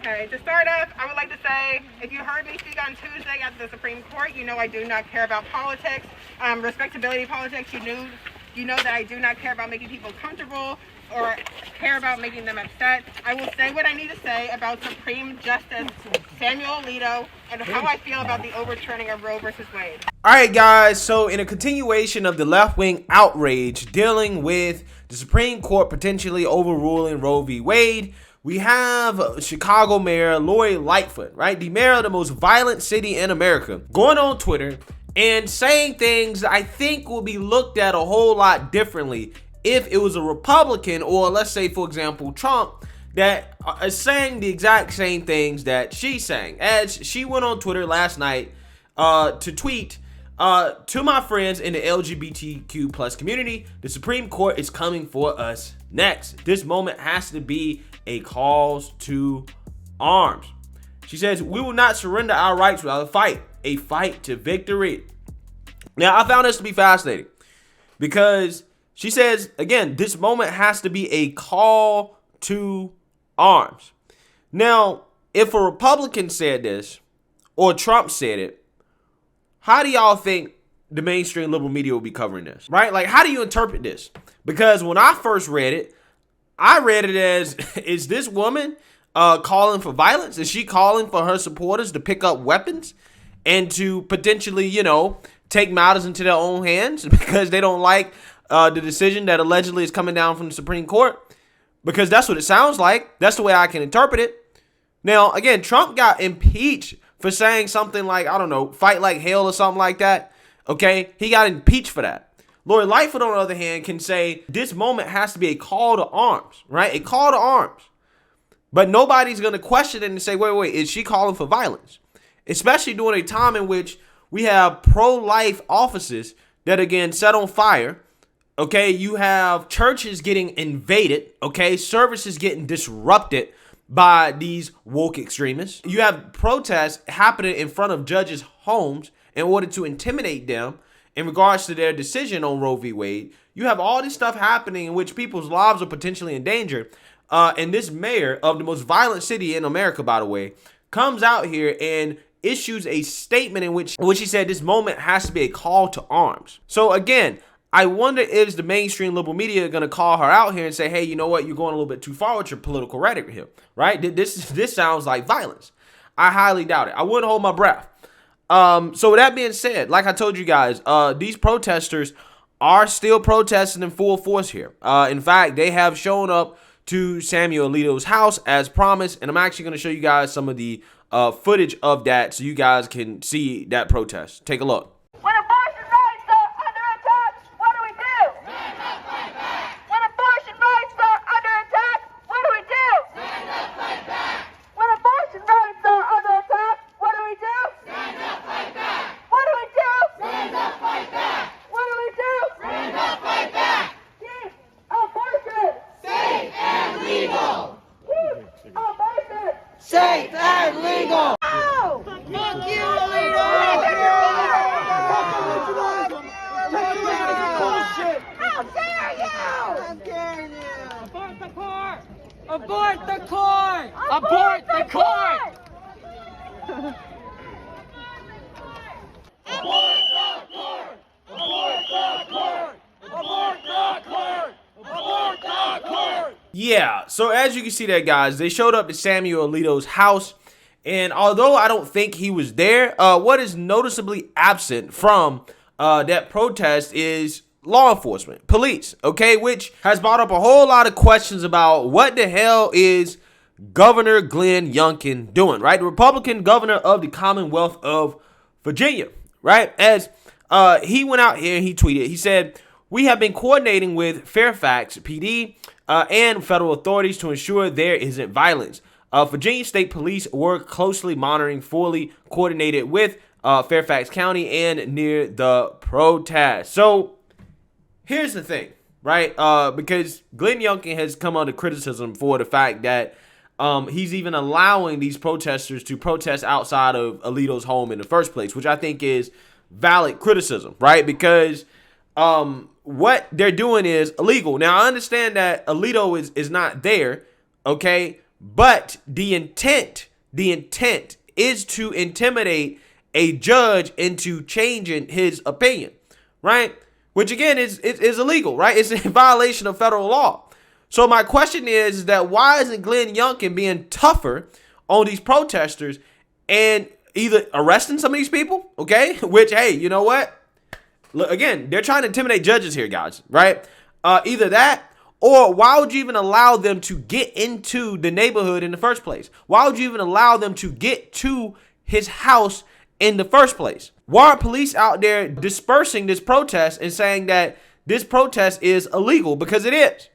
Okay, to start off, I would like to say, if you heard me speak on Tuesday at the Supreme Court, you know I do not care about politics, respectability politics. You know that I do not care about making people comfortable or care about making them upset. I will say what I need to say about Supreme Justice Samuel Alito and how I feel about the overturning of Roe versus Wade. All right, guys, so in a continuation of the left-wing outrage dealing with the Supreme Court potentially overruling Roe v. Wade, we have Chicago Mayor Lori Lightfoot, right? The mayor of the most violent city in America, going on Twitter and saying things that I think will be looked at a whole lot differently if it was a Republican, or let's say, for example, Trump, that is saying the exact same things that she's saying. As she went on Twitter last night to tweet, to my friends in the LGBTQ plus community, the Supreme Court is coming for us next. This moment has to be a call to arms. She says, we will not surrender our rights without a fight to victory. Now, I found this to be fascinating because she says, again, this moment has to be a call to arms. Now, if a Republican said this or Trump said it, how do y'all think the mainstream liberal media will be covering this, right? Like, how do you interpret this? Because when I first read it, I read it as, is this woman calling for violence? Is she calling for her supporters to pick up weapons and to potentially, take matters into their own hands because they don't like the decision that allegedly is coming down from the Supreme Court? Because that's what it sounds like. That's the way I can interpret it. Now, again, Trump got impeached for saying something like, I don't know, fight like hell or something like that. Okay, he got impeached for that. Lori Lightfoot, on the other hand, can say this moment has to be a call to arms, right? A call to arms. But nobody's going to question it and say, wait, is she calling for violence? Especially during a time in which we have pro-life offices that, again, set on fire. Okay, you have churches getting invaded. Okay, services getting disrupted by these woke extremists. You have protests happening in front of judges' homes in order to intimidate them in regards to their decision on Roe v. Wade. You have all this stuff happening in which people's lives are potentially in danger. And this mayor of the most violent city in America, by the way, comes out here and issues a statement in which he said this moment has to be a call to arms. So again, I wonder if the mainstream liberal media are going to call her out here and say, hey, you know what? You're going a little bit too far with your political rhetoric here, right? This sounds like violence. I highly doubt it. I wouldn't hold my breath. So with that being said, like I told you guys, these protesters are still protesting in full force here. In fact, they have shown up to Samuel Alito's house as promised, and I'm actually going to show you guys some of the footage of that so you guys can see that protest. Take a look. When abortion rights are under attack, what do we do? Stand up, fight back. When abortion rights are under attack, what do we do? Stand up, fight back. When abortion rights are under attack, what do we do? Stand up, fight back. What do we do? Stand up, fight back. What do we do? Stand up, fight back. Keep abortion safe and legal. Keep abortion safe and legal. Oh, fuck you, Alito. How dare you? How dare you? Abort the court! Abort the court! Abort the court! Abort the court! Abort the court! Abort the court! Abort the court! Yeah, so as you can see there, guys, they showed up to Samuel Alito's house. And although I don't think he was there, what is noticeably absent from that protest is law enforcement, police, okay, which has brought up a whole lot of questions about what the hell is Governor Glenn Youngkin doing, right? The Republican governor of the Commonwealth of Virginia, right? As he went out here and he tweeted, he said, we have been coordinating with Fairfax PD and federal authorities to ensure there isn't violence. Virginia State Police work closely monitoring, fully coordinated with Fairfax County and near the protest. So here's the thing, right? Because Glenn Youngkin has come under criticism for the fact that he's even allowing these protesters to protest outside of Alito's home in the first place, which I think is valid criticism, right? Because what they're doing is illegal. Now, I understand that Alito is not there, okay? But the intent is to intimidate a judge into changing his opinion, right? Which again is illegal, right? It's in violation of federal law. So my question is that why isn't Glenn Youngkin being tougher on these protesters and either arresting some of these people, okay? Which, hey, you know what? Look, again, they're trying to intimidate judges here, guys, right? Either that, or why would you even allow them to get into the neighborhood in the first place? Why would you even allow them to get to his house in the first place? Why are police out there dispersing this protest and saying that this protest is illegal? Because it is.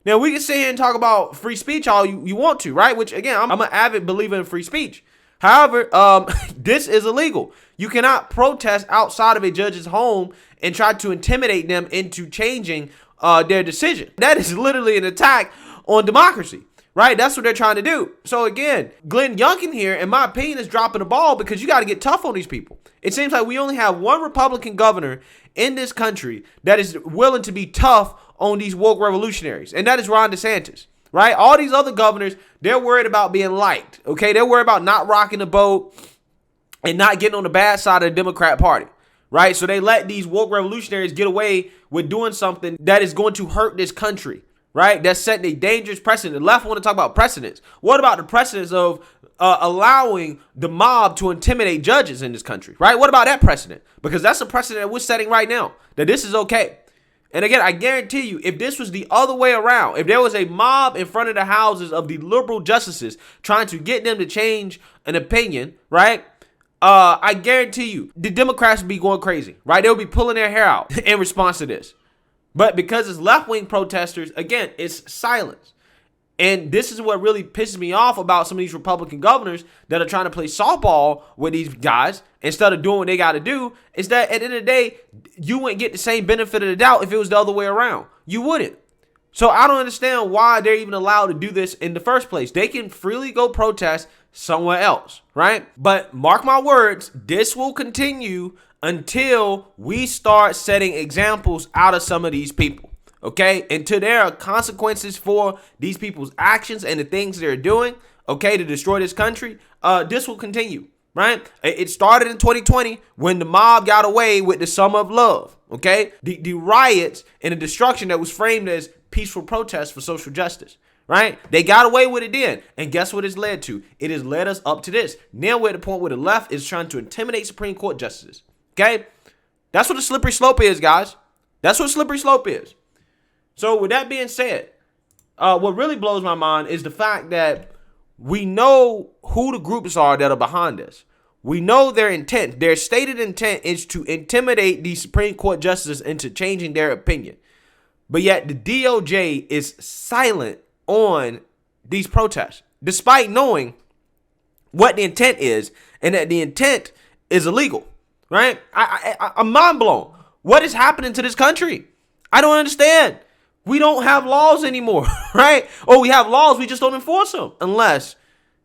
Now, we can sit here and talk about free speech all you want to, right? Which, again, I'm an avid believer in free speech. However, this is illegal. You cannot protest outside of a judge's home and try to intimidate them into changing their decision. That is literally an attack on democracy, right? That's what they're trying to do. So again, Glenn Youngkin here, in my opinion, is dropping the ball because you got to get tough on these people. It seems like we only have one Republican governor in this country that is willing to be tough on these woke revolutionaries, and that is Ron DeSantis. Right? All these other governors, they're worried about being liked. Okay? They're worried about not rocking the boat and not getting on the bad side of the Democrat Party. Right? So they let these woke revolutionaries get away with doing something that is going to hurt this country. Right? That's setting a dangerous precedent. The left want to talk about precedents. What about the precedents of allowing the mob to intimidate judges in this country? Right? What about that precedent? Because that's a precedent that we're setting right now, that this is okay. And again, I guarantee you, if this was the other way around, if there was a mob in front of the houses of the liberal justices trying to get them to change an opinion, right? I guarantee you, the Democrats would be going crazy, right? They would be pulling their hair out in response to this. But because it's left-wing protesters, again, it's silence. And this is what really pisses me off about some of these Republican governors that are trying to play softball with these guys instead of doing what they got to do, is that at the end of the day, you wouldn't get the same benefit of the doubt if it was the other way around. You wouldn't. So I don't understand why they're even allowed to do this in the first place. They can freely go protest somewhere else, right? But mark my words, this will continue until we start setting examples out of some of these people. Okay, until there are consequences for these people's actions and the things they're doing, okay, to destroy this country, this will continue, right? It started in 2020 when the mob got away with the Summer of Love, okay? The riots and the destruction that was framed as peaceful protests for social justice, right? They got away with it then, and guess what it's led to? It has led us up to this. Now we're at the point where the left is trying to intimidate Supreme Court justices, okay? That's what the slippery slope is, guys. That's what slippery slope is. So with that being said, what really blows my mind is the fact that we know who the groups are that are behind this. We know their intent. Their stated intent is to intimidate the Supreme Court justices into changing their opinion. But yet the DOJ is silent on these protests, despite knowing what the intent is and that the intent is illegal, right? I'm mind blown. What is happening to this country? I don't understand. We don't have laws anymore, right? Or we have laws, we just don't enforce them unless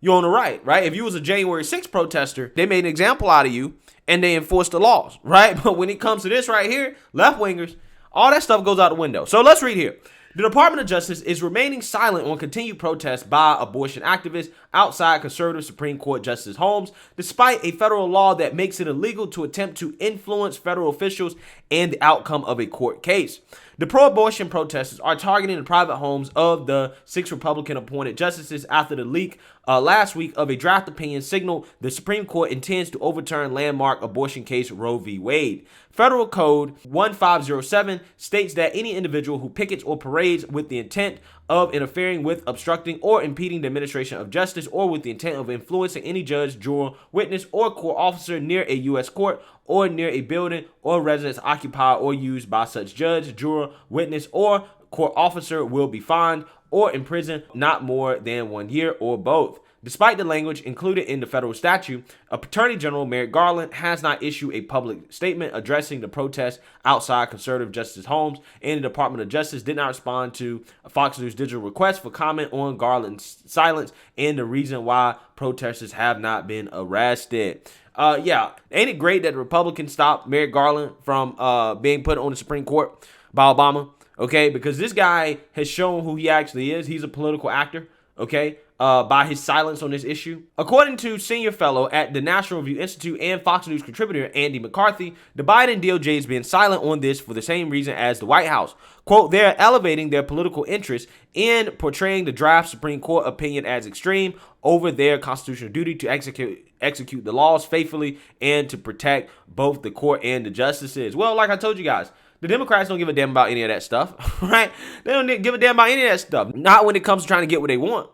you're on the right? If you was a January 6th protester, they made an example out of you and they enforced the laws, right? But when it comes to this right here, left-wingers, all that stuff goes out the window. So let's read here. The Department of Justice is remaining silent on continued protests by abortion activists outside conservative Supreme Court justice homes, despite a federal law that makes it illegal to attempt to influence federal officials and the outcome of a court case. The pro-abortion protesters are targeting the private homes of the 6 Republican-appointed justices after the leak last week of a draft opinion signaled the Supreme Court intends to overturn landmark abortion case Roe v. Wade. Federal Code 1507 states that any individual who pickets or parades with the intent of interfering with, obstructing, or impeding the administration of justice, or with the intent of influencing any judge, juror, witness, or court officer near a U.S. court, or near a building or residence occupied or used by such judge, juror, witness, or court officer will be fined or imprisoned not more than 1 year, or both. Despite the language included in the federal statute, Attorney General Merrick Garland has not issued a public statement addressing the protests outside conservative justice homes, and the Department of Justice did not respond to Fox News Digital request for comment on Garland's silence and the reason why protesters have not been arrested. Ain't it great that the Republicans stopped Merrick Garland from being put on the Supreme Court by Obama? Okay, because this guy has shown who he actually is. He's a political actor. okay, by his silence on this issue. According to senior fellow at the National Review Institute and Fox News contributor Andy McCarthy, the Biden DOJ has been silent on this for the same reason as the White House. Quote, they're elevating their political interest in portraying the draft Supreme Court opinion as extreme over their constitutional duty to execute the laws faithfully and to protect both the court and the justices. Well, like I told you guys, the Democrats don't give a damn about any of that stuff, right? They don't give a damn about any of that stuff. Not when it comes to trying to get what they want.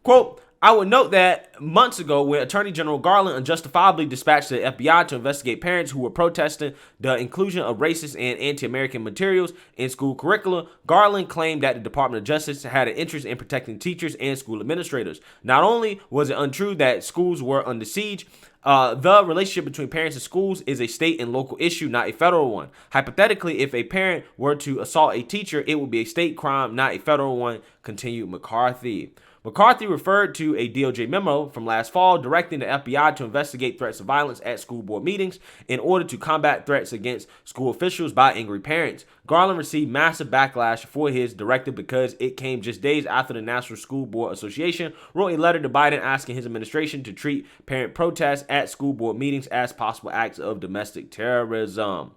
Quote, I would note that months ago, when Attorney General Garland unjustifiably dispatched the FBI to investigate parents who were protesting the inclusion of racist and anti-American materials in school curricula, Garland claimed that the Department of Justice had an interest in protecting teachers and school administrators. Not only was it untrue that schools were under siege, the relationship between parents and schools is a state and local issue, not a federal one. Hypothetically, if a parent were to assault a teacher, it would be a state crime, not a federal one, continued McCarthy. McCarthy referred to a DOJ memo from last fall directing the FBI to investigate threats of violence at school board meetings in order to combat threats against school officials by angry parents. Garland received massive backlash for his directive because it came just days after the National School Board Association wrote a letter to Biden asking his administration to treat parent protests at school board meetings as possible acts of domestic terrorism.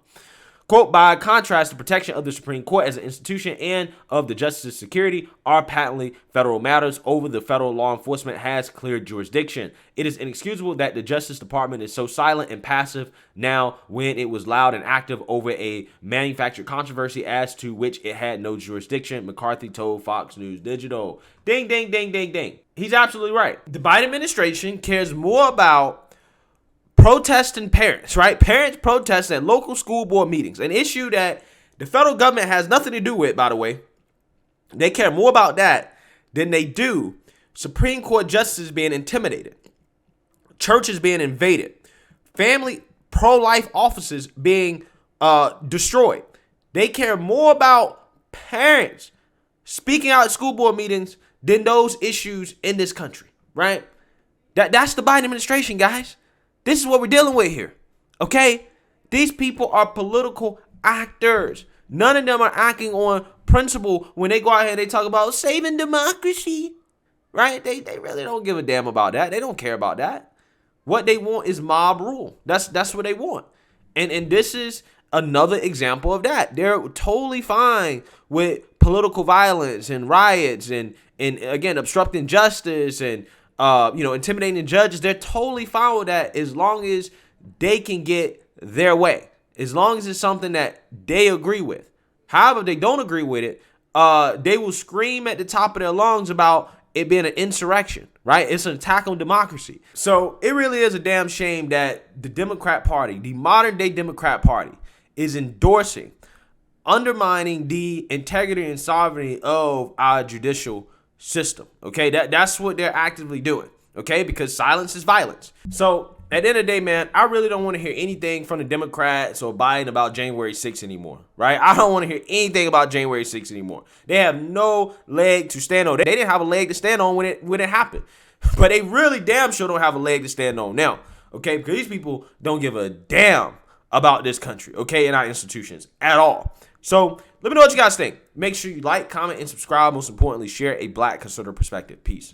Quote, by contrast, the protection of the Supreme Court as an institution and of the justice's security are patently federal matters over the federal law enforcement has clear jurisdiction. It is inexcusable that the Justice Department is so silent and passive now when it was loud and active over a manufactured controversy as to which it had no jurisdiction, McCarthy told Fox News Digital. Ding, ding, ding, ding, ding. He's absolutely right. The Biden administration cares more about protesting parents, right? Parents protest at local school board meetings, an issue that the federal government has nothing to do with, by the way. They care more about that than they do Supreme Court justices being intimidated, churches being invaded, family pro-life offices being destroyed. They care more about parents speaking out at school board meetings than those issues in this country, right? That's the Biden administration, guys. This is what we're dealing with here, okay? These people are political actors. None of them are acting on principle when they go out here and they talk about saving democracy, right? They really don't give a damn about that. They don't care about that. What they want is mob rule. That's what they want. And this is another example of that. They're totally fine with political violence and riots and again, obstructing justice and intimidating judges. They're totally fine with that as long as they can get their way, as long as it's something that they agree with. However, if they don't agree with it, they will scream at the top of their lungs about it being an insurrection, right? It's an attack on democracy. So it really is a damn shame that the Democrat Party, the modern day Democrat Party, is endorsing, undermining the integrity and sovereignty of our judicial system. Okay, that's what they're actively doing. Okay, because silence is violence. So at the end of the day, man, I really don't want to hear anything from the Democrats or Biden about January 6th anymore, right? I don't want to hear anything about January 6th anymore. They have no leg to stand on. They didn't have a leg to stand on when it happened, but they really damn sure don't have a leg to stand on now. Okay, because these people don't give a damn about this country, okay, and our institutions at all. So let me know what you guys think. Make sure you like, comment, and subscribe. Most importantly, share a Black conservative perspective. Peace.